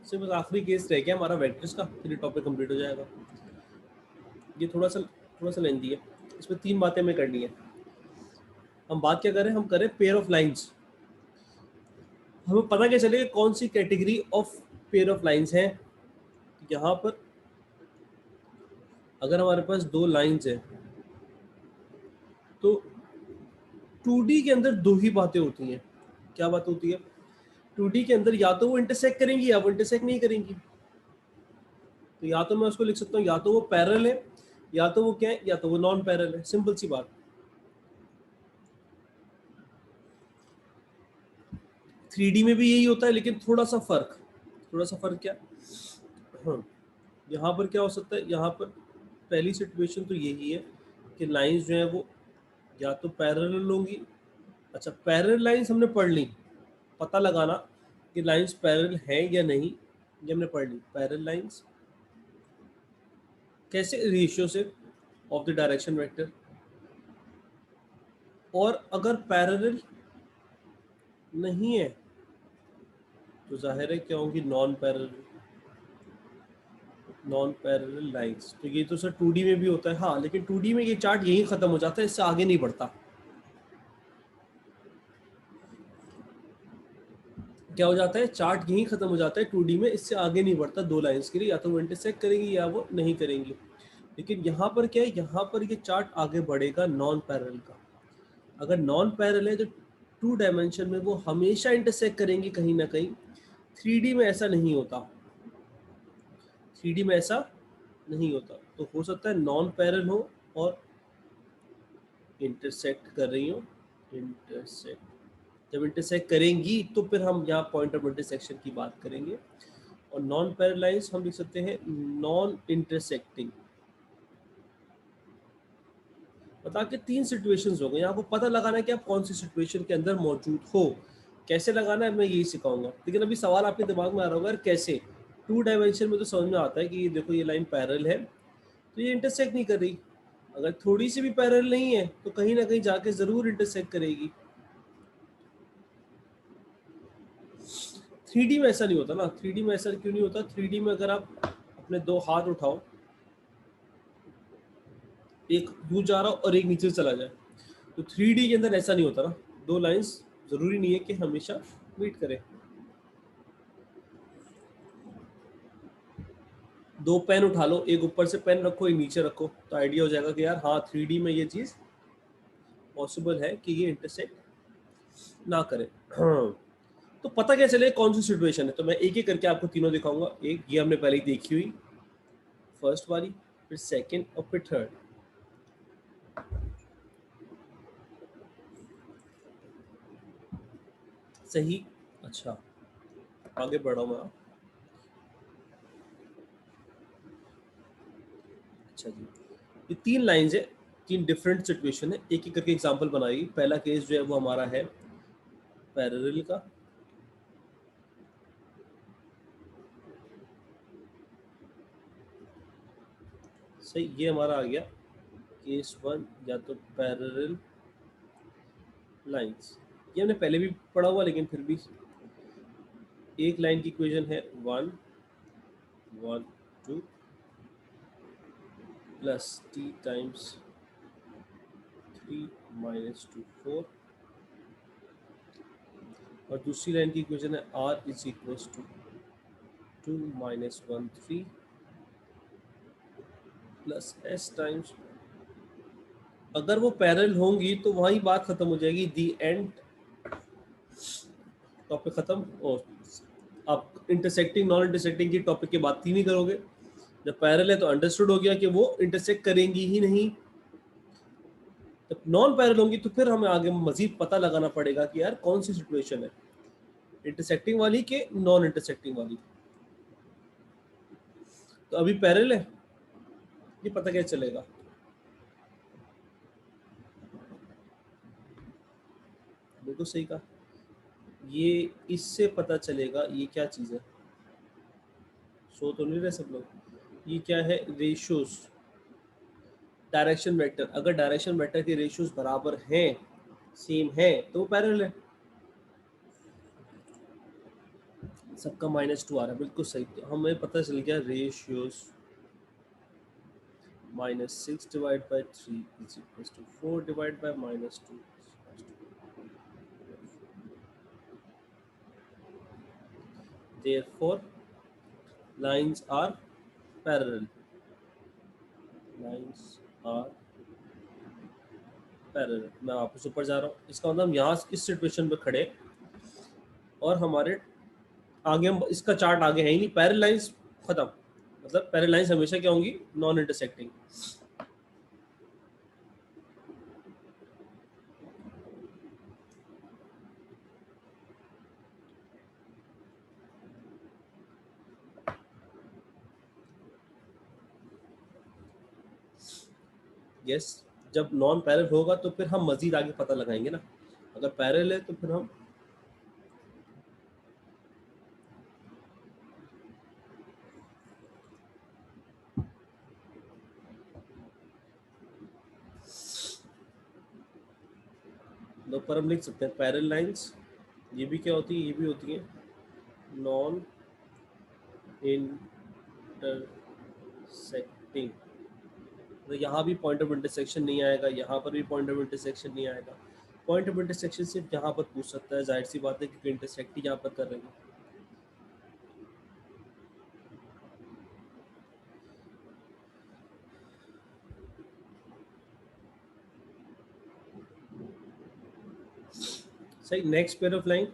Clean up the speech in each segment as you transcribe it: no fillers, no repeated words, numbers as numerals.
सिर्फ बस आखिरी केस रह गया हमारा वेक्टर्स का, फिर टॉपिक कंप्लीट हो जाएगा। ये थोड़ा सा लेंदी है, इसमें 3 बातें हमें करनी है। हम बात क्या करें, हम करें पेयर ऑफ लाइंस। हमें पता क्या चलेगा कौन सी category of pair of lines है। यहाँ पर अगर हमारे पास 2 लाइंस है तो 2D के अंदर 2 ही बातें होती हैं। क्या बात होती है? 2D के अंदर या तो वो इंटरसेक्ट करेंगी या वो इंटरसेक्ट नहीं करेंगी। तो या तो मैं उसको लिख सकता हूँ या तो वो पैरेलल है, या तो वो क्या है, या तो वो नॉन पैरेलल है। सिंपल सी बात। 3D में भी यही होता है, लेकिन थोड़ा सा फर्क क्या, हाँ, यहाँ पर क्या हो सकता है, यहाँ पर पहली सिचुएशन तो यही है कि लाइंस जो है वो या तो पैरेलल होंगी। अच्छा, पैरेलल लाइंस हमने पढ़ ली, पता लगाना कि लाइंस पैरेलल है या नहीं, ये हमने पढ़ ली। पैरेलल लाइंस कैसे, रेशियो से ऑफ द डायरेक्शन वेक्टर। और अगर पैरेलल नहीं है तो जाहिर है क्या होंगी, नॉन पैरेलल लाइंस। तो ये तो सर 2D में भी होता है, हाँ, लेकिन 2D में ये चार्ट यहीं खत्म हो जाता है, इससे आगे नहीं बढ़ता। क्या हो जाता है, चार्ट यहीं खत्म हो जाता है 2D में, इससे आगे नहीं बढ़ता। 2 लाइंस के लिए या तो वो इंटरसेक्ट करेंगी या वो नहीं करेंगी। लेकिन यहाँ पर क्या है, यहाँ पर ये चार्ट आगे बढ़ेगा नॉन पैरेलल का। अगर नॉन पैरेलल है तो 2 डायमेंशन में वो हमेशा इंटरसेक्ट करेंगी कहीं ना कहीं। 3D में ऐसा नहीं होता, 3D में ऐसा नहीं होता। तो हो सकता है नॉन पैरेलल हो और इंटरसेक्ट कर रही हो। जब इंटरसेक्ट करेंगी तो फिर हम यहाँ पॉइंट ऑफ इंटरसेक्शन की बात करेंगे। और नॉन पैरेललाइज हम लिख सकते हैं नॉन इंटरसेक्टिंग। बता के 3 सिचुएशंस हो गए। आपको पता लगाना है कि आप कौन सी सिचुएशन के अंदर मौजूद हो। कैसे लगाना है मैं यही सिखाऊंगा। लेकिन अभी सवाल आपके दिमाग में आ रहा होगा, कैसे? 2 डायमेंशन में तो समझ में आता है कि ये देखो, ये लाइन पैरेलल है तो ये इंटरसेक्ट नहीं कर रही। अगर थोड़ी सी भी पैरेलल नहीं है तो कहीं ना कहीं जाके जरूर इंटरसेक्ट करेगी। 3D में ऐसा नहीं होता ना। 3D में ऐसा क्यों नहीं होता? 3D में अगर आप अपने 2 हाथ उठाओ, एक यूं जा रहा हो और एक नीचे चला जाए, तो 3D के अंदर ऐसा नहीं होता ना। 2 लाइंस जरूरी नहीं है कि हमेशा मीट करें। 2 पेन उठा लो, एक ऊपर से पेन रखो, एक नीचे रखो, तो आइडिया हो जाएगा कि यार हाँ 3D में ये चीज पॉसिबल है कि ये इंटरसेक्ट ना करे। हाँ, तो पता क्या चले कौन सी सिचुएशन है। तो मैं एक एक करके आपको तीनों दिखाऊंगा। एक ये हमने पहले ही देखी हुई, फर्स्ट वाली, फिर सेकंड और फिर थर्ड। सही, अच्छा, आगे बढ़ा मैं। अच्छा जी, ये 3 लाइंस है, 3 डिफरेंट सिचुएशन है। एक एक करके एग्जांपल बनाइए। पहला केस जो है वो हमारा है पैरेलल का। सही, ये हमारा आ गया केस 1, या तो पैरेलल लाइंस। ये हमने पहले भी पढ़ा हुआ, लेकिन फिर भी एक लाइन की इक्वेशन है 1 1 2 प्लस t टाइम्स 3 माइनस 2 4। और दूसरी लाइन की इक्वेशन है r is equal to 2 minus 1 3 plus s times. अगर वो पैरेलल होंगी तो वहीं बात खत्म हो जाएगी, दी एंड, टॉपिक खत्म। और आप इंटरसेक्टिंग नॉन इंटरसेक्टिंग की टॉपिक की बात ही नहीं करोगे। जब पैरेलल है तो अंडरस्टूड हो गया कि वो इंटरसेक्ट करेंगी ही नहीं। जब नॉन पैरेलल होंगी तो फिर हमें आगे मजीद पता लगाना पड़ेगा कि यार कौन सी सिचुएशन है, इंटरसेक्टिंग वाली के नॉन इंटरसेक्टिंग वाली। तो अभी पैरेलल है, ये पता क्या चलेगा? बिल्कुल सही कहा। ये इससे पता चलेगा ये क्या चीज़ है। सो तो नहीं रहे सब लोग। ये क्या है? Ratios, direction vector. अगर डायरेक्शन वेक्टर के रेशियोज बराबर हैं, सेम है, तो वो पैरेलल है। सबका -2 आ रहा है, बिल्कुल सही। तो हमें पता चल गया ratios -6 divide by 3 is equal to 4 divide by -2। Therefore, lines are parallel. Lines are parallel. मैं वापस ऊपर जा रहा हूँ। इसका मतलब हम यहाँ इस सिचुएशन पे खड़े और हमारे आगे हम इसका चार्ट आगे है ही नहीं, पैरेलल लाइंस खत्म। मतलब पैरेलल लाइंस हमेशा क्या होंगी? Non intersecting. यस, जब नॉन पैरेलल होगा तो फिर हम मजीद आगे पता लगाएंगे ना। अगर पैरेलल है तो फिर हम लोग पर हम लिख सकते हैं पैरेलल लाइंस। ये भी क्या होती है? ये भी होती है नॉन इंटरसेक्टिंग। तो यहाँ भी पॉइंट ऑफ इंटरसेक्शन नहीं आएगा, यहाँ पर भी पॉइंट ऑफ इंटरसेक्शन नहीं आएगा। पॉइंट ऑफ इंटरसेक्शन सिर्फ यहाँ पर पूछ सकता है, जाहिर सी बात है, क्योंकि इंटरसेक्ट ही यहाँ पर कर रहे हैं। सही, नेक्स्ट पेयर ऑफ लाइन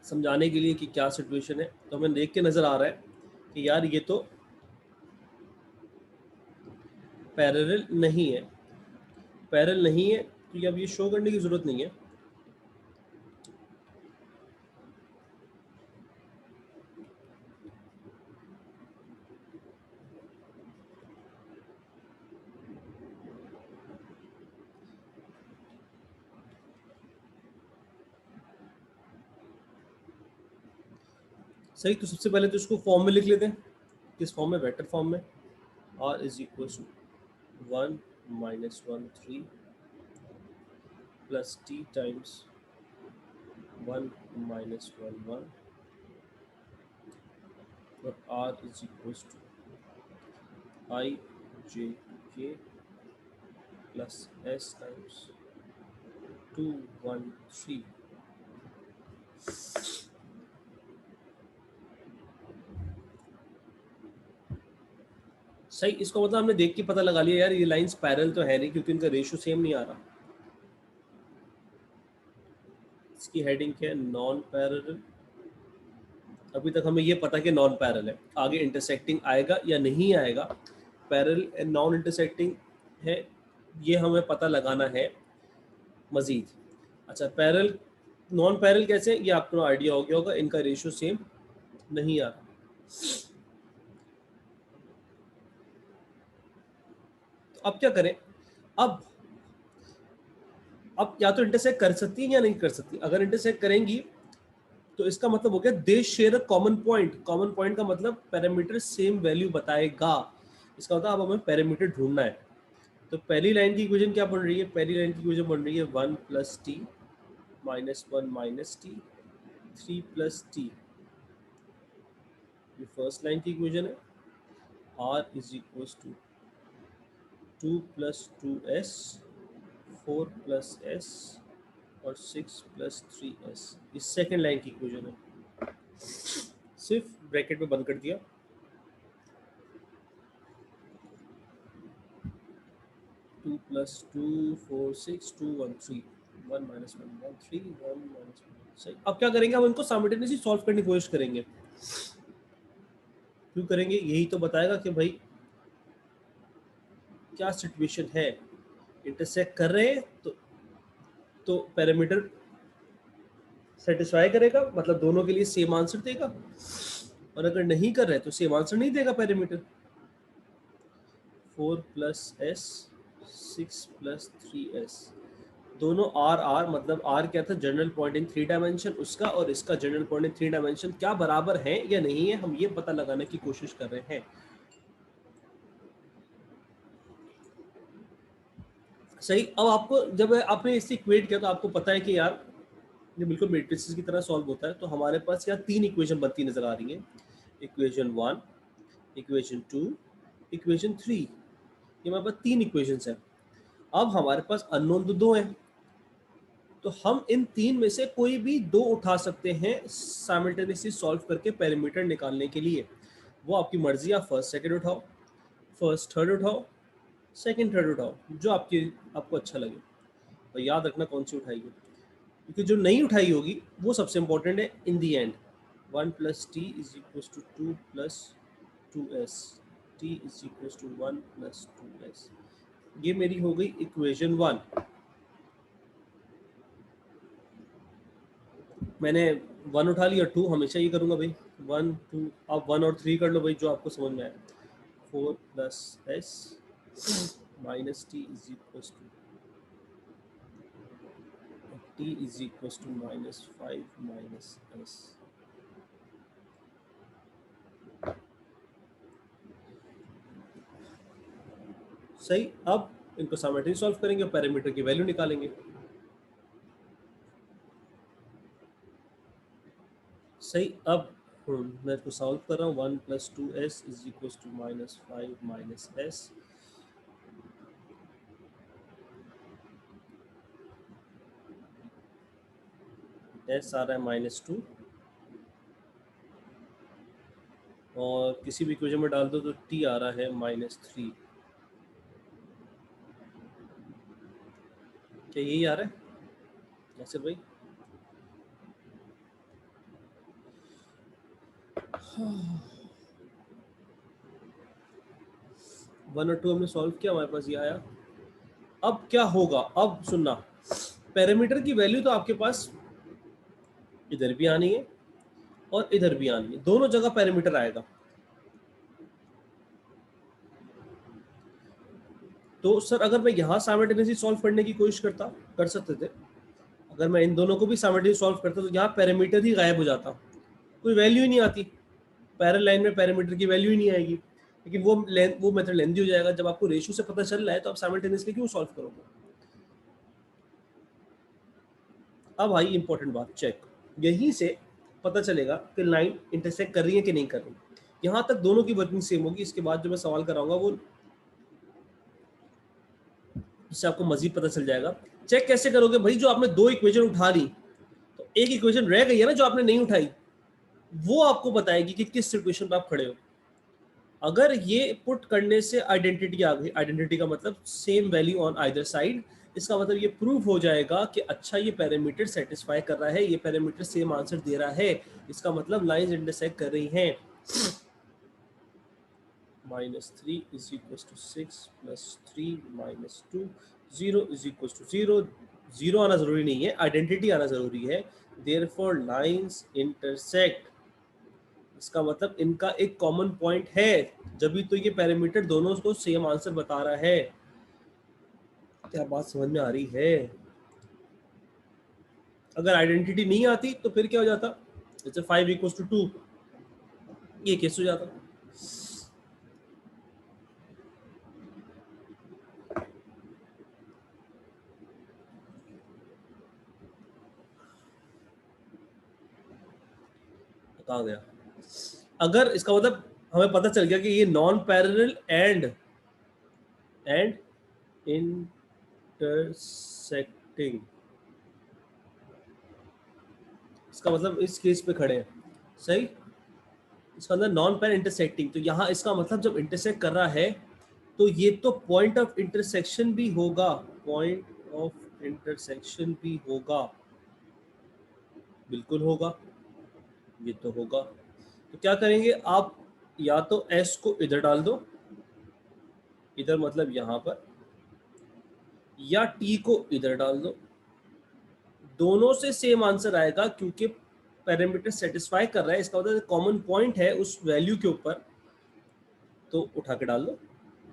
समझाने के लिए कि क्या सिचुएशन है, तो हमें देख के नजर आ रहा है कि यार ये तो पैरेलल नहीं है। पैरेलल नहीं है तो अब ये शो करने की जरूरत नहीं है। सही, तो सबसे पहले तो इसको फॉर्म में लिख लेते हैं। किस फॉर्म में? वेक्टर फॉर्म में। r is equal to 1 -1 3 plus t times 1 -1 1 और r is equal to i j k plus s times 2 1 3। सही, इसको मतलब हमने देख के पता लगा लिया यार ये लाइंस पैरेलल तो है नहीं, क्योंकि इनका रेशियो सेम नहीं आ रहा। इसकी हेडिंग क्या है? Non parallel. अभी तक हमें ये पता कि नॉन पैरेलल है, आगे इंटरसेक्टिंग आएगा या नहीं आएगा। पैरेलल एंड नॉन इंटरसेक्टिंग है, ये हमें पता लगाना है मजीद। अच्छा, पैरेलल नॉन पैरेलल कैसे, ये आपको आइडिया हो गया होगा, इनका रेशियो सेम नहीं आ रहा। तो अब क्या करें? अब या तो इंटरसेक्ट कर सकती है या नहीं कर सकती। अगर इंटरसेक्ट करेंगी तो इसका मतलब हो गया they share a common point. Common point का मतलब पैरामीटर सेम वैल्यू बताएगा। इसका मतलब अब हमें पैरामीटर ढूंढना है। तो पहली लाइन की इक्वेशन क्या बन रही है? पहली लाइन की इक्वेशन बन रही है 1 + t -1 - t 3 + t। ये फर्स्ट लाइन की इक्वेशन है। r is equal to 2 + 2s 4 + s और 6 + 3s। ये सेकेंड लाइन की इक्वेशन है। सिर्फ ब्रैकेट में बंद कर दिया। 2 + 2 4 6 2 1 3 1 - 1 1 3 1 - 1। सही, अब क्या करेंगे? हम इनको साइमल्टेनियसली सॉल्व करने की कोशिश करेंगे। क्यों करेंगे? यही तो बताएगा कि भाई क्या सिचुएशन है। इंटरसेक्ट कर रहे हैं तो पैरामीटर सेटिस्फाई करेगा, मतलब दोनों के लिए सेम आंसर देगा। और अगर नहीं कर रहे तो सेम आंसर नहीं देगा पैरामीटर। 4 + s 6 + 3s दोनों r मतलब r क्या था? जनरल पॉइंट इन 3 डायमेंशन उसका, और इसका जनरल पॉइंट इन 3 डायमेंशन क्या बराबर है या नहीं है, हम ये पता लगाने की कोशिश कर रहे हैं। सही, अब आपको जब आपने इससे इक्वेट किया तो आपको पता है कि यार ये बिल्कुल मैट्रिसेस की तरह सॉल्व होता है। तो हमारे पास यहाँ 3 इक्वेशन बनती नजर आ रही हैं, इक्वेशन 1, इक्वेशन 2, इक्वेशन 3। ये हमारे पास 3 इक्वेशंस हैं। अब हमारे पास अननोन तो 2 हैं, तो हम इन 3 में से कोई भी 2 उठा सकते हैं साइमल्टेनियसली सॉल्व करके पैरामीटर निकालने के लिए। वो आपकी मर्जी, आप फर्स्ट सेकंड उठाओ, फर्स्ट थर्ड उठाओ, सेकंड थर्ड उठाओ, जो आपको अच्छा लगे। और याद रखना कौन सी उठाइए, क्योंकि जो नहीं उठाई होगी वो सबसे इंपॉर्टेंट है in the end. 1 plus t is equal to 2 plus 2s, t is equal to 1 plus 2s। ये मेरी हो गई इक्वेशन 1। मैंने 1 उठा लिया, 2 हमेशा ये करूँगा भाई, 1 2। आप 1 और 3 कर लो भाई, जो आपको समझ में आए। 4 plus s minus t is equal to t is equal to minus 5 minus s. सही। अब इनको साइमल्टेनियसली सॉल्व करेंगे, पैरामीटर की वैल्यू निकालेंगे। सही। अब मैं इसको सॉल्व कर रहा हूँ। 1 plus 2s is equal to minus 5 minus s. S आ रहा है -2, और किसी भी इक्वेशन में डाल दो तो टी आ रहा है -3। क्या यही आ रहा है ऐसे भाई? वन और 2 हमने सॉल्व किया, हमारे पास ये आया। अब क्या होगा, अब सुनना, पैरामीटर की वैल्यू तो आपके पास इधर भी आनी है और इधर भी आनी है, दोनों जगह पैरामीटर आएगा। तो सर अगर मैं यहाँ साइमल्टेनियसली सॉल्व करने की कोशिश करता, कर सकते थे। अगर मैं इन दोनों को भी साइमल्टेनियसली सॉल्व करता तो यहाँ पैरामीटर ही गायब हो जाता, कोई वैल्यू ही नहीं आती। पैरेलल लाइन में पैरामीटर की वैल्यू ही नहीं आएगी। लेकिन वो मेथड लेंदी हो जाएगा। जब आपको रेशियो से पता चल रहा है तो आप साइमल्टेनियसली क्यों सॉल्व करोगे? अब आई इंपॉर्टेंट बात, चेक। यहीं से पता चलेगा कि लाइन इंटरसेक्ट कर रही है कि नहीं कर रही। यहाँ तक दोनों की वर्किंग सेम होगी। इसके बाद जो मैं सवाल कराऊंगा वो, इससे आपको मजीद पता चल जाएगा। चेक कैसे करोगे भाई? जो आपने 2 इक्वेशन उठा ली, तो एक इक्वेशन रह गई है ना जो आपने नहीं उठाई, वो आपको बताएगी कि किस सिचुएशन पे आप खड़े हो। अगर ये पुट करने से आइडेंटिटी आ गई, आइडेंटिटी का मतलब same value on either side, इसका मतलब ये प्रूव हो जाएगा कि अच्छा ये पैरामीटर सेटिस्फाई कर रहा है, ये पैरामीटर सेम आंसर दे रहा है। इसका मतलब लाइंस इंटरसेक्ट कर रही हैं। -3 is equal to 6 plus 3 minus 2, 0 is equal to 0। 0 आना जरूरी नहीं है, आइडेंटिटी आना जरूरी है। देयरफॉर लाइंस इंटरसेक्ट, इसका मतलब इनका एक कॉमन पॉइंट है, जब भी तो ये पैरामीटर दोनों को सेम आंसर बता रहा है। क्या बात समझ में आ रही है? अगर आइडेंटिटी नहीं आती तो फिर क्या हो जाता? जैसे 5 इक्वल्स टू 2, ये केस हो जाता। कहाँ गया? अगर इसका मतलब हमें पता चल गया कि ये नॉन पैरेलल एंड इंटरसेक्टिंग, इसका मतलब इस केस पे खड़े हैं। सही। इसका अंदर नॉन पैर इंटरसेक्टिंग, तो यहाँ इसका मतलब जब इंटरसेक्ट कर रहा है तो ये तो पॉइंट ऑफ इंटरसेक्शन भी होगा, पॉइंट ऑफ इंटरसेक्शन भी होगा, बिल्कुल होगा, ये तो होगा। तो क्या करेंगे आप, या तो एस को इधर डाल दो, इधर मतलब यहाँ पर, या टी को इधर डाल दो। दोनों से सेम आंसर आएगा क्योंकि पैरामीटर सेटिस्फाई कर रहा है। इसका मतलब कॉमन पॉइंट है उस वैल्यू के ऊपर, तो उठा के डाल दो,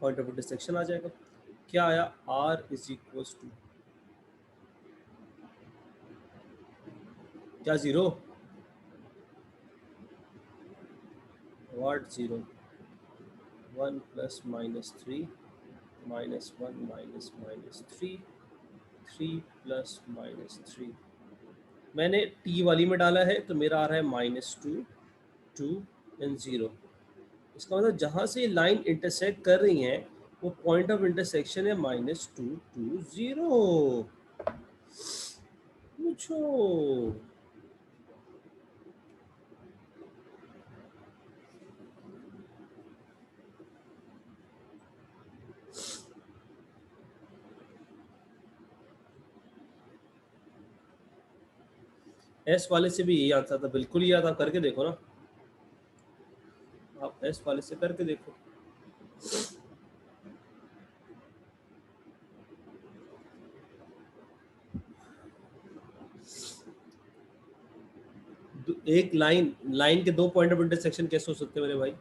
पॉइंट ऑफ इंटरसेक्शन आ जाएगा। क्या आया? आर इज इक्वल टू क्या 0? व्हाट 0? 1 प्लस -3 -1 माइनस -3, 3 प्लस -3, मैंने टी वाली में डाला है तो मेरा आ रहा है -2, 2 एंड 0। इसका मतलब जहाँ से लाइन इंटरसेक्ट कर रही हैं वो पॉइंट ऑफ इंटरसेक्शन है -2, 2, 0। पूछो। एस वाले से भी यही आंसर था, बिल्कुल ही याद, आप करके देखो ना, आप एस वाले से करके देखो। एक लाइन लाइन के दो पॉइंट ऑफ इंटरसेक्शन कैसे हो सकते हैं मेरे भाई?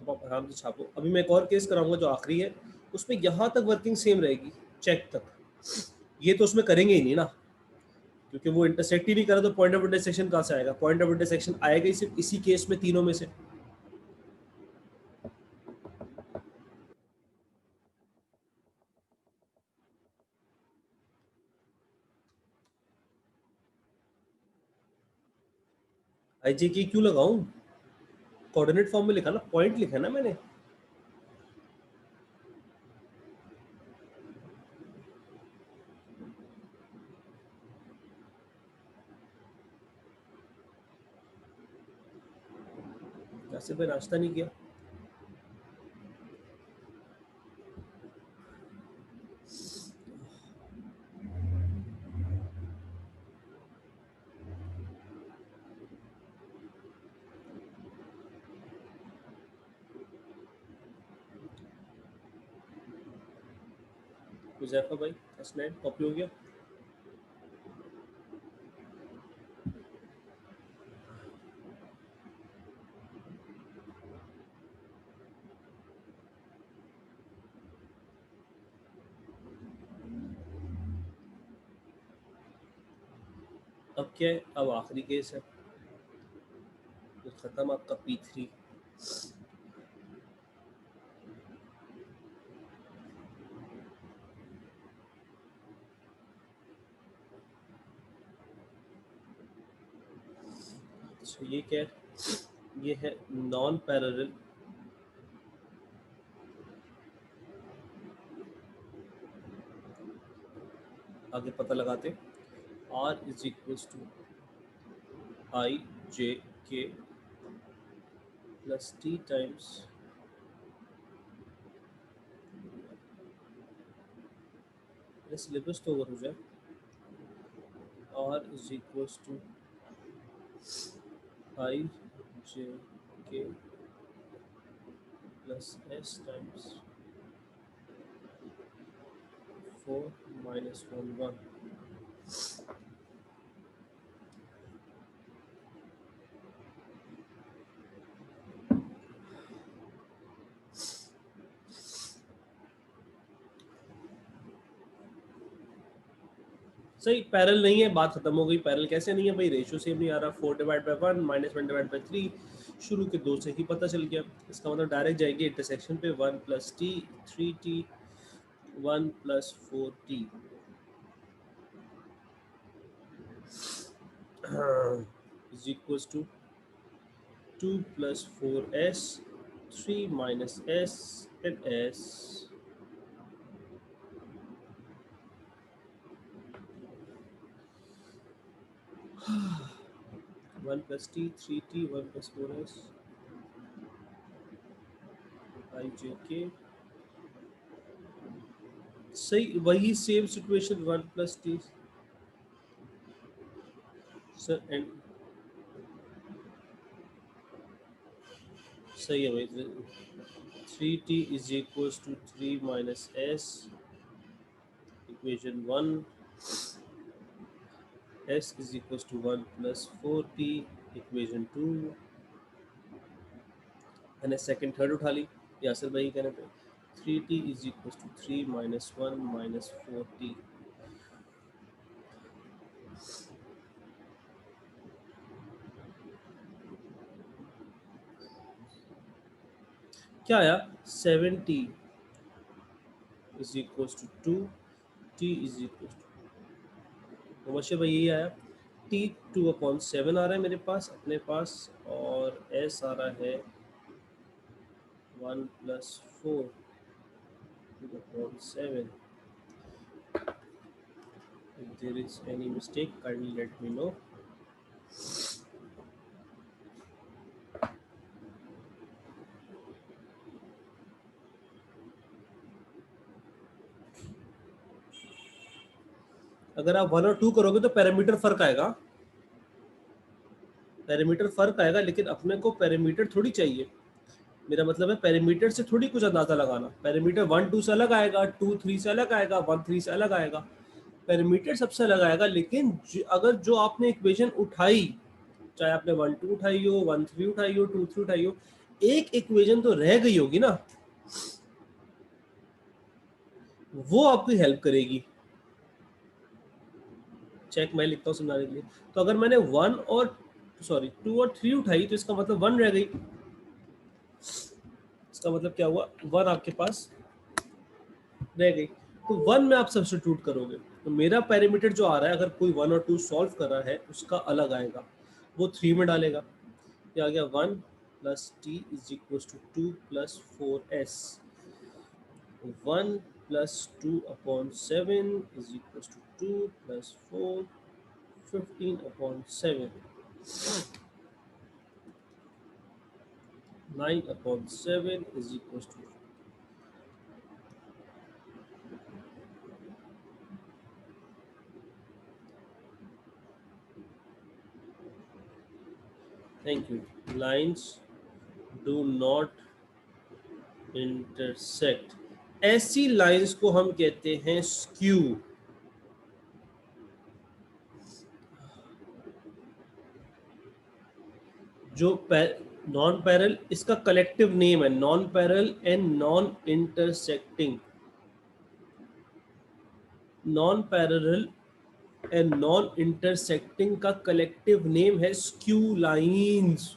अब आप आराम से छापो। अभी मैं एक और केस कराऊंगा जो आखिरी है, उसमें यहाँ तक वर्किंग सेम रहेगी, चेक तक। ये तो उसमें करेंगे ही नहीं ना, क्योंकि वो इंटरसेक्ट ही नहीं करा, तो पॉइंट ऑफ इंटरसेक्शन कहाँ से आएगा? पॉइंट ऑफ इंटरसेक्शन आएगा ही सिर्फ इसी केस में, तीनों में से। आई जे की क्यों लगाऊं? कोऑर्डिनेट फॉर्म में लिखा ना, पॉइंट लिखा ना मैंने। वैसे मैं नाश्ता नहीं किया। हुजैफा भाई फर्स्ट नाइन कॉपी हो गया। अब क्या है? अब आखिरी केस है तो खत्म आपका P3। तो ये क्या है? ये है नॉन पैरेलल आगे पता लगाते, R इज इक्वल टू आई जे के प्लस टी टाइम्स, सिलेबस तो ओवर हो जाए, R इज इक्वल टू आई जे के प्लस एस टाइम्स 4 माइनस 1 1। सही पैरेलल नहीं है, बात खत्म हो गई। पैरेलल कैसे नहीं है भाई? रेशियो सेम नहीं आ रहा। 4 divide by 1 minus 1 divide by 3, शुरू के दो से ही पता चल गया। इसका मतलब डायरेक्ट जाएगी इंटरसेक्शन पे, 1 plus T, 3t, 1 plus 4t is equals to 2 plus 4s, 3 minus s and s। 1 plus t, 3t, 1 plus 4s, I j k। सही, वही same situation, 1 plus T sir and सही है भाई। 3t is equals to 3 minus s, equation 1। s is equals to 1 plus 4t, equation 2। मैंने second third उठा ली यासर भाई कहने पे। 3t is equals to 3 minus 1 minus 4t। क्या आया 7t is equal to 2t is equal to, नमस्ते भाई, यही आया। t 2/7 आ रहा है मेरे पास अपने पास, और s आ रहा है 1 + 4 2/7। If there is any mistake, kindly let me know. अगर आप 1 और 2 करोगे तो पैरामीटर फर्क आएगा, पैरामीटर फर्क आएगा, लेकिन अपने को पैरामीटर थोड़ी चाहिए। मेरा मतलब है पैरामीटर से थोड़ी कुछ अंदाजा लगाना। पैरामीटर 1 2 से अलग आएगा, 2 3 से अलग आएगा, 1 3 से अलग आएगा। पैरामीटर सबसे अलग आएगा, लेकिन अगर जो आपने इक्वेशन उठाई, चाहे आपने 1 2 उठाई हो, 1 3 उठाई हो, 2 3 उठाई हो, एक इक्वेशन तो रह गई होगी ना, वो आपकी हेल्प करेगी। चेक मैं लिखता हूँ समझाने के लिए। तो अगर मैंने 2 और 3 उठाई तो इसका मतलब 1 रह गई। इसका मतलब क्या हुआ, 1 आपके पास रह गई। तो 1 में आप सब्स्टिट्यूट करोगे तो मेरा पैरामीटर जो आ रहा है, अगर कोई 1 और 2 सॉल्व कर रहा है उसका अलग आएगा, वो 3 में डालेगा। ये आ गया 1 + t is equal to 2 + 4s। 1 + 2/7 is equal to 2 + 4 15/7 9/7 is equal to, thank you, lines do not intersect. ऐसी लाइंस को हम कहते हैं स्क्यू। जो नॉन पैरल, इसका कलेक्टिव नेम है non parallel and non intersecting. नॉन पैरल एंड नॉन इंटरसेक्टिंग का कलेक्टिव नेम है स्क्यू लाइंस।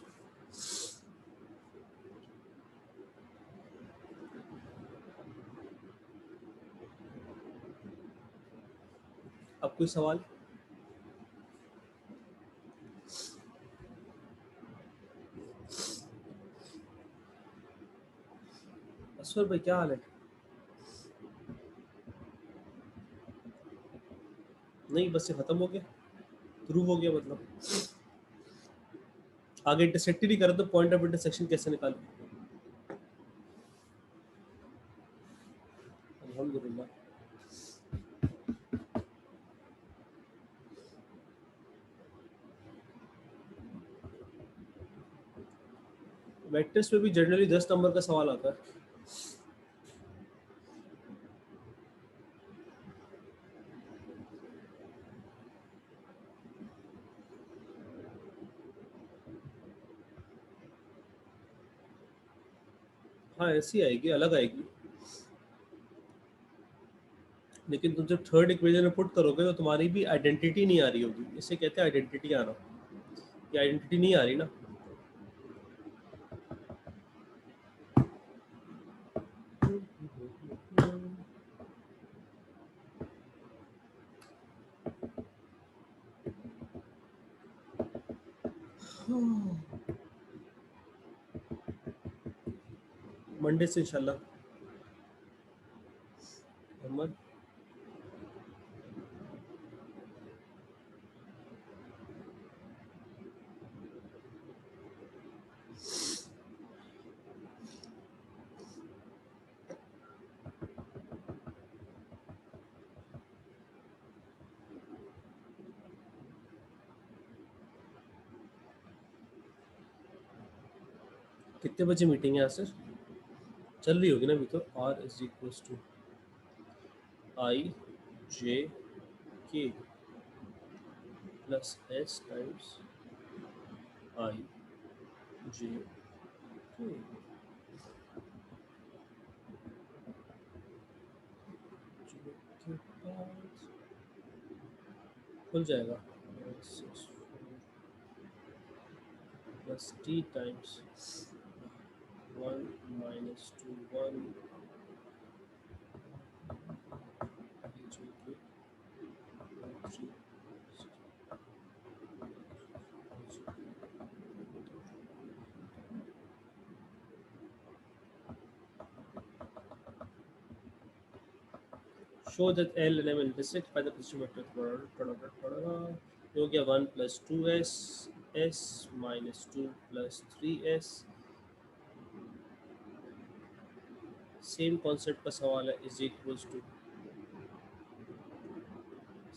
अब कोई सवाल? असफर भाई क्या हाल है? नहीं, बस ये खत्म हो गया, प्रूव हो गया मतलब। आगे इंटरसेक्ट ही नहीं कर तो पॉइंट ऑफ इंटरसेक्शन कैसे निकालूं? अल्हम्दुलिल्लाह। वेक्टर्स में भी जनरली 10 नंबर का सवाल आता है। हाँ, ऐसी आएगी, अलग आएगी। लेकिन तुम जब थर्ड इक्वेशन में पुट करोगे तो तुम्हारी भी आइडेंटिटी नहीं आ रही होगी। इसे कहते हैं आइडेंटिटी आना। ये आइडेंटिटी नहीं आ रही ना। मंडे से इंशाल्लाह। मोहम्मद, कितने बजे मीटिंग है यहाँ से? चल रही होगी ना अभी तो। आर इज इक्वल टू आई जे के प्लस एस टाइम्स आई जे के। खुल जाएगा plus T times 1 minus 2 1 show that L and M intersect by the position vector हो गया 1 plus 2s s minus 2 plus 3s same concept का सवाल है is equals to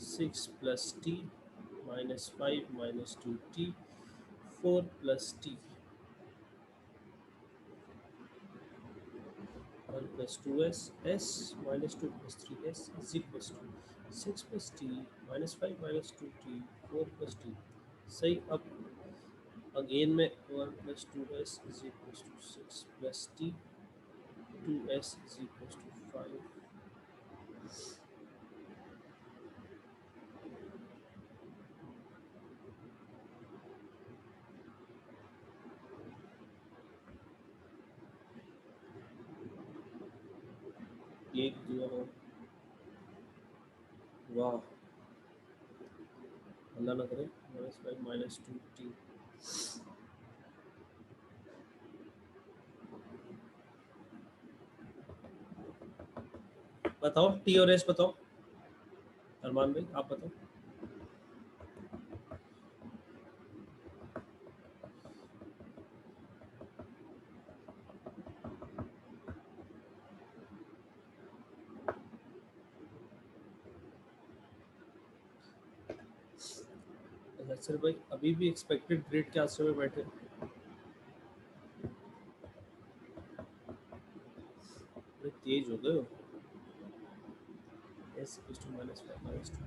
6 plus t minus 5 minus 2t 4 plus t 1 plus 2s s minus 2 plus 3s is equals to 6 plus t minus 5 minus 2t 4 plus t सही अब again में 1 plus 2s is equals to 6 plus t 2s is equals to 5 एक दिया हो वाह अल्लाह ना करे -5 minus 2t बताओ टी और एस बताओ अरमान भाई आप बताओ सर भाई अभी भी एक्सपेक्टेड ग्रेड के आंसर में बैठे बड़े तेज हो गए हो s equals to -5 minus 2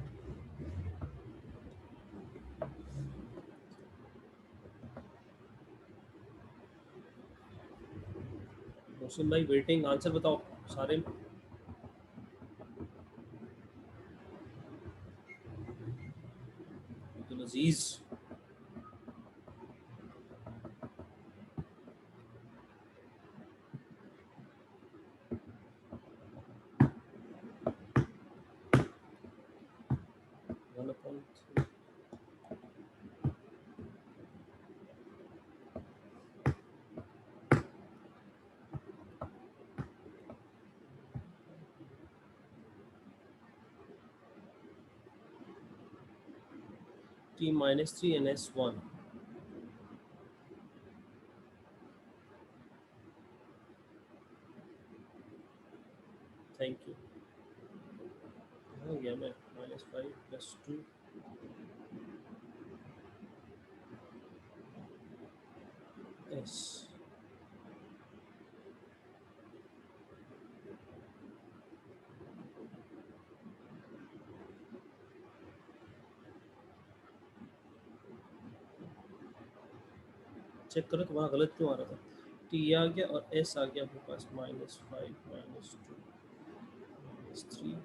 Mohsin भाई वेटिंग आंसर बताओ सारे तो अजीज t minus 3 and s1 thank you हो गया मैं -5 plus 2 s चेक करो तुम्हारा गलत क्यों आ रहा था t आ गया और s आ गया अपने पास -5 minus 2 minus 3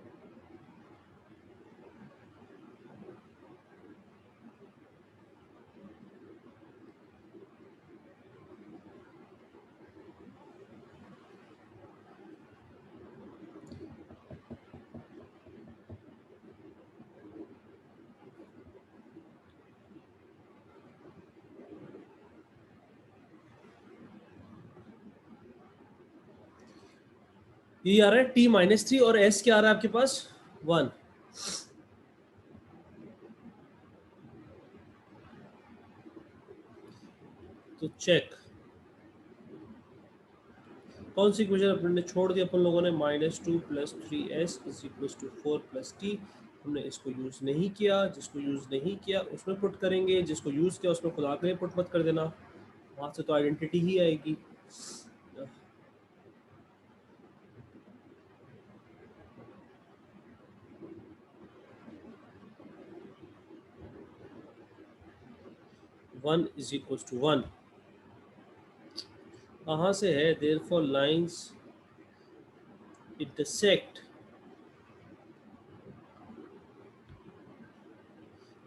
ये आ रहा है t -3 और s क्या आ रहा है आपके पास 1 तो चेक कौन सी इक्वेशन अपन ने छोड़ दी अपन लोगों ने -2 plus 3s is equals to 4 plus t हमने इसको यूज नहीं किया जिसको यूज नहीं किया उसमें पुट करेंगे जिसको यूज किया उसमें खुदा के पुट मत कर देना वहां से तो आइडेंटिटी ही आएगी वन इज इक्वल टू 1 कहाँ से है therefore lines intersect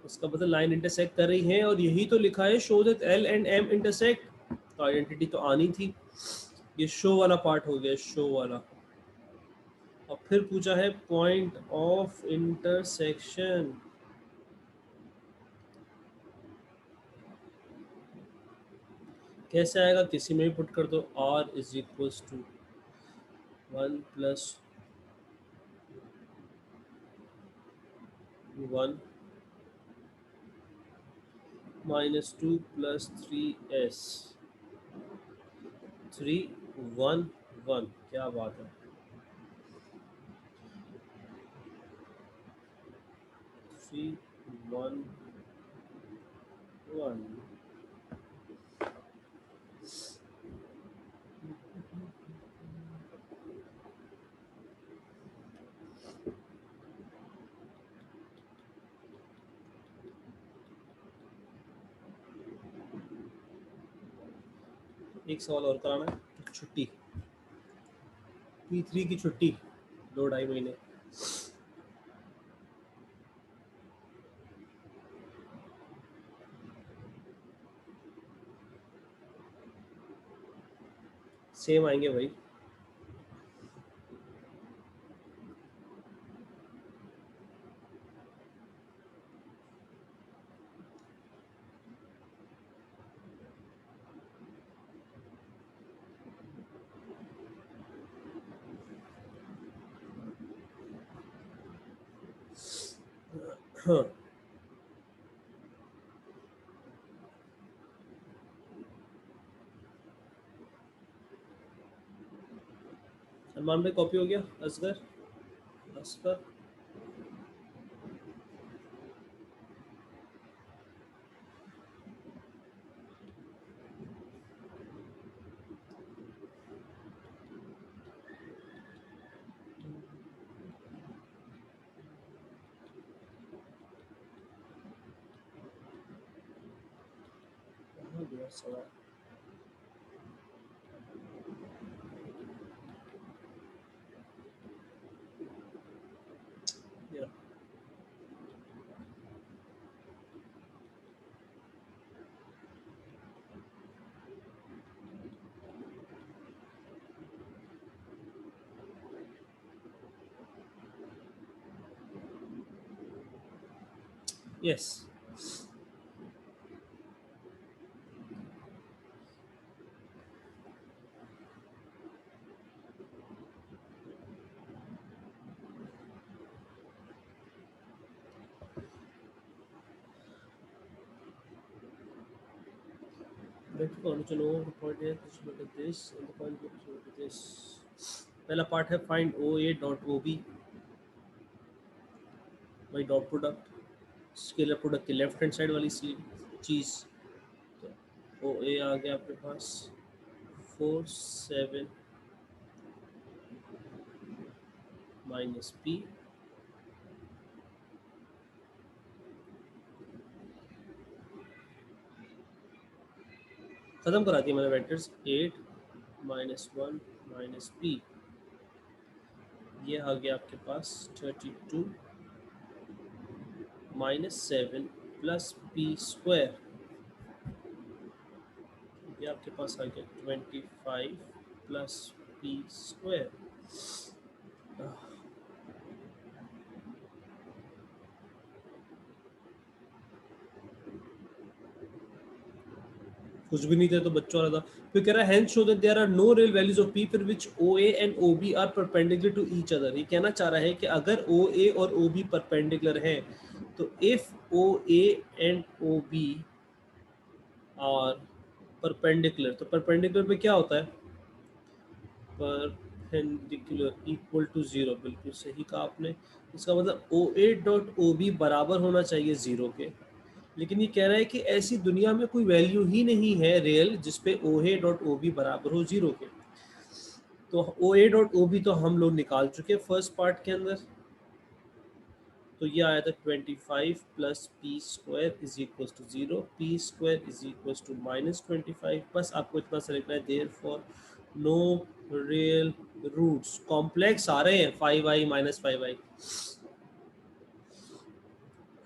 इसका मतलब लाइन इंटरसेक्ट कर रही है और यही तो लिखा है show that L and M intersect तो आइडेंटिटी तो आनी थी ये शो वाला पार्ट हो गया, शो वाला। और फिर पूछा है पॉइंट ऑफ इंटरसेक्शन। कैसे आएगा, किसी में भी पुट कर दो, r is equals to 1 plus 1 minus 2 plus 3s 3 1 1। क्या बात है, 3 1 1। एक सवाल और कराना है, छुट्टी, P3 की छुट्टी 2 ढाई महीने। सेम आएंगे भाई। हाँ, सलमान भाई कॉपी हो गया, असगर असगर। कहाँ गया सवाल? या यस। चलो पॉइंट है कुछ look at this and the point look at this। पहला पार्ट है find O A dot O B by dot product, scalar product की लेफ्ट हैंड साइड वाली चीज़। तो ओ ए आ गया आपके पास 4 7 माइनस पी, खत्म करा दिया मैंने वेक्टर्स, 8 माइनस 1 माइनस पी। ये आ गया आपके पास 32 माइनस 7 प्लस पी स्क्वायर। ये आपके पास आ गया 25 प्लस पी स्क्वायर। कुछ भी नहीं थे तो बच्चों वाला था। फिर कह रहा है hence show that there are no real values of p for which OA and OB are perpendicular to each other। ये कहना चाह रहा है कि अगर OA और OB परपेंडिकुलर हैं तो if OA and OB are perpendicular, तो परपेंडिकुलर पे क्या होता है, परपेंडिकुलर इक्वल टू 0। बिल्कुल सही कहा आपने। इसका मतलब OA डॉट OB बराबर होना चाहिए 0 के। लेकिन ये कह रहा है कि ऐसी दुनिया में कोई वैल्यू ही नहीं है रियल जिसपे OA डॉट OB बराबर हो 0 के। तो OA डॉट OB तो हम लोग निकाल चुके फर्स्ट पार्ट के अंदर। तो ये आया था 25 plus p square is equal to 0, p square is equal to minus 25। बस आपको इतना सा लिखना है, there for no real roots. Complex आ रहे हैं 5i माइनस 5i।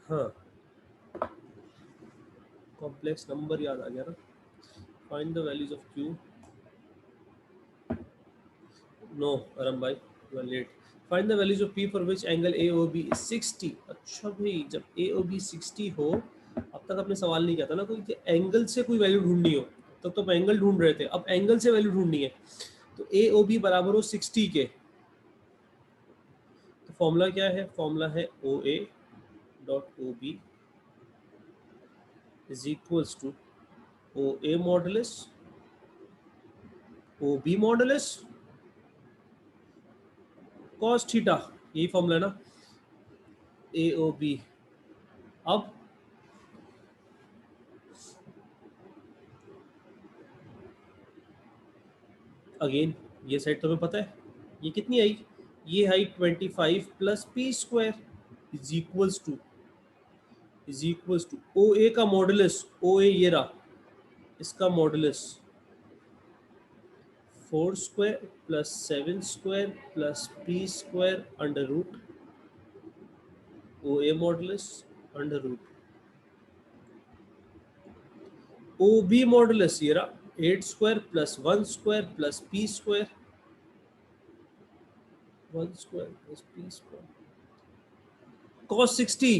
हाँ, कॉम्प्लेक्स नंबर याद आ गया ना। Find the values of q no अरम भाई, you are late. Find the values of p for which angle A O B is 60। अच्छा भाई, जब ए ओ बी 60 हो, अब तक आपने सवाल नहीं किया था ना कोई एंगल से कोई वैल्यू ढूंढनी हो, तब तो एंगल ढूंढ रहे थे, अब एंगल से वैल्यू ढूंढनी है। तो ए ओ बी बराबर हो 60 के, तो फॉर्मूला क्या है? फॉर्मूला है O A dot O B is equals to O A modulus O B modulus cos theta, यही फॉर्मूला है ना ए ओ बी। अब अगेन ये साइड तुम्हें पता है ये कितनी आई, ये आई 25 plus p square is equals to O A का मॉडुलस, ओ ए ये रहा, इसका modulus 4 square plus 7 square plus p square under root O A modulus under root O B modulus ये रहा 8 square plus 1 square plus p square 1 square plus p square cos 60।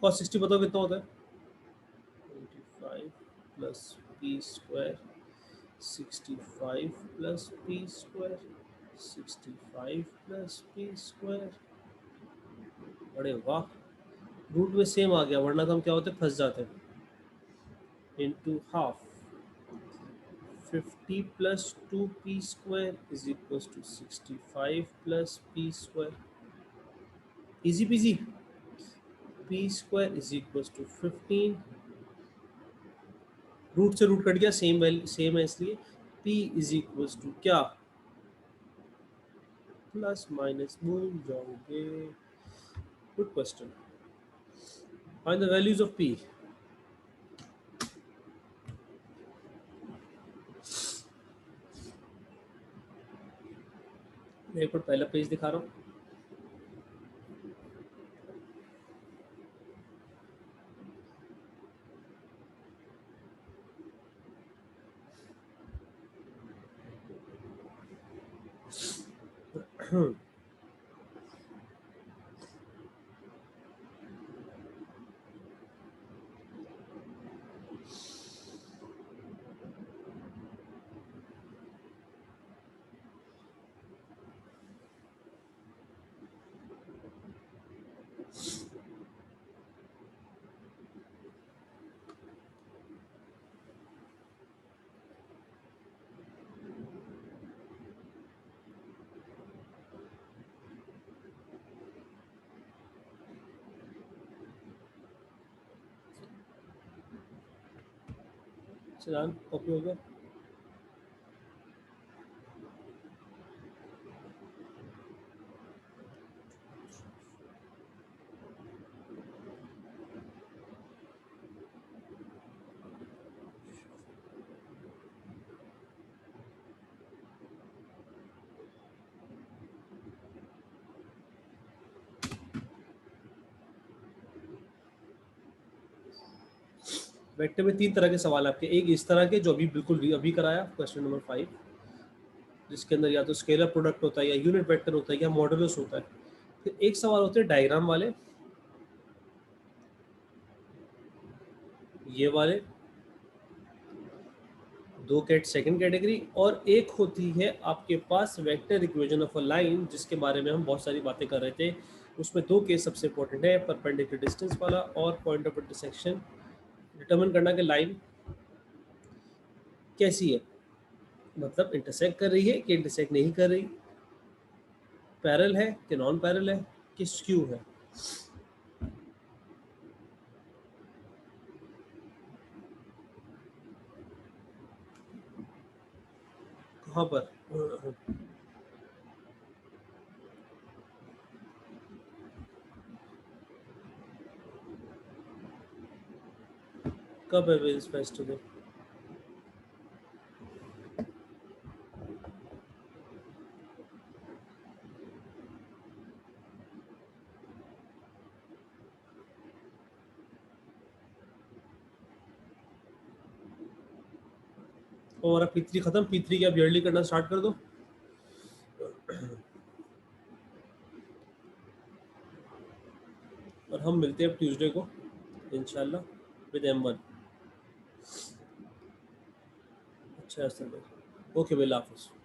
cos 60 बताओ कितना होता है? 25 plus p square 65 plus p square 65 plus p square. अरे वाह, root में same आ गया, वरना तो हम क्या होते फंस जाते। Into half 50 plus 2p square is equal to 65 plus p square, easy peasy. p square is equal to 15, root से रूट कट गया, सेम वैल्यू सेम है इसलिए p इज इक्वल टू क्या, प्लस माइनस भूल जाओगे। Good question. Find the values of p। मैं एक बार पहला पेज दिखा रहा हूँ। चलान कॉपी हो गया। वेक्टर में तीन तरह के सवाल आपके, एक इस तरह के जो अभी बिल्कुल अभी कराया क्वेश्चन नंबर 5, जिसके अंदर या तो स्केलर प्रोडक्ट होता है या यूनिट वेक्टर होता है या मॉडुलस होता है। फिर एक सवाल होते हैं डायग्राम वाले, ये वाले दो सेकंड कैटेगरी, और एक होती है आपके पास vector equation of a line, जिसके बारे में हम बहुत सारी बातें कर रहे थे। उसमें दो केस सबसे इंपॉर्टेंट है, परपेंडिकुलर डिस्टेंस वाला और पॉइंट ऑफ इंटरसेक्शन, डिटरमिन करना कि लाइन कैसी है, मतलब इंटरसेक्ट कर रही है कि इंटरसेक्ट नहीं कर रही, पैरेलल है कि नॉन पैरेलल है कि स्क्यू है। कहाँ पर कब है विल्स फेस्टिवल? तो हमारा P3 खत्म, P3 की आप ईयरली करना स्टार्ट कर दो। और हम मिलते हैं अब ट्यूसडे को इंशाल्लाह विद M1। अच्छा है, ओके, बिल्ला हाफिज़।